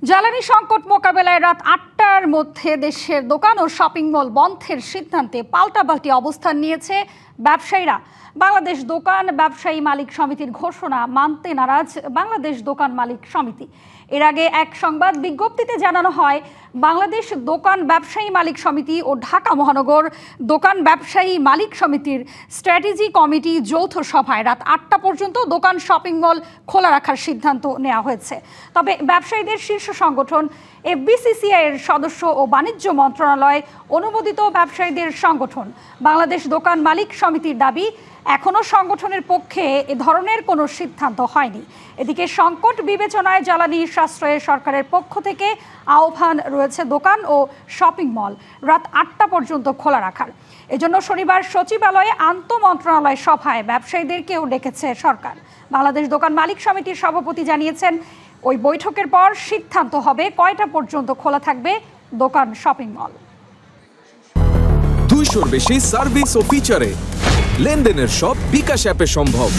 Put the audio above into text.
জ্বালানি সংকট মোকাবেলায় রাত ৮টার মধ্যে দেশের দোকান ও শপিং মল বন্ধের সিদ্ধান্তে পাল্টাপাল্টি অবস্থান নিয়েছে ব্যবসায়ীরা। বাংলাদেশ দোকান ব্যবসায়ী মালিক সমিতির ঘোষণা মানতে নারাজ বাংলাদেশ দোকান মালিক সমিতি। এর আগে এক সংবাদ বিজ্ঞপ্তিতে জানানো হয়, বাংলাদেশ দোকান ব্যবসায়ী মালিক সমিতি ও ঢাকা মহানগর দোকান ব্যবসায়ী মালিক সমিতির স্ট্র্যাটেজি কমিটি যৌথ সভায় রাত ৮টা পর্যন্ত দোকান শপিং মল খোলা রাখার সিদ্ধান্ত নেওয়া হয়েছে। তবে ব্যবসায়ীদের শীর্ষ সংগঠন এফবিসিসিআই এর সদস্য ও বাণিজ্য মন্ত্রণালয় অনুমোদিত ব্যবসায়ীদের সংগঠন বাংলাদেশ দোকান মালিক সমিতির দাবি, এখনও সংগঠনের পক্ষে এ ধরনের কোনো সিদ্ধান্ত হয়নি। এদিকে সংকট বিবেচনায় জ্বালানি সাশ্রয়ে সরকারের পক্ষ থেকে আহ্বান রয়েছে দোকান ও শপিং মল রাত ৮টা পর্যন্ত খোলা রাখার। এজন্য শনিবার সচিবালয়ে আন্তঃমন্ত্রণালয় সভায় ব্যবসায়ীদেরকেও ডেকেছে সরকার। বাংলাদেশ দোকান মালিক সমিতির সভাপতি জানিয়েছেন, ওই বৈঠকের পর সিদ্ধান্ত হবে কয়টা পর্যন্ত খোলা থাকবে দোকান শপিং মল। 200-র বেশি সার্ভিস ও ফিচারে লেনদেনের সব বিকাশ অ্যাপে সম্ভব।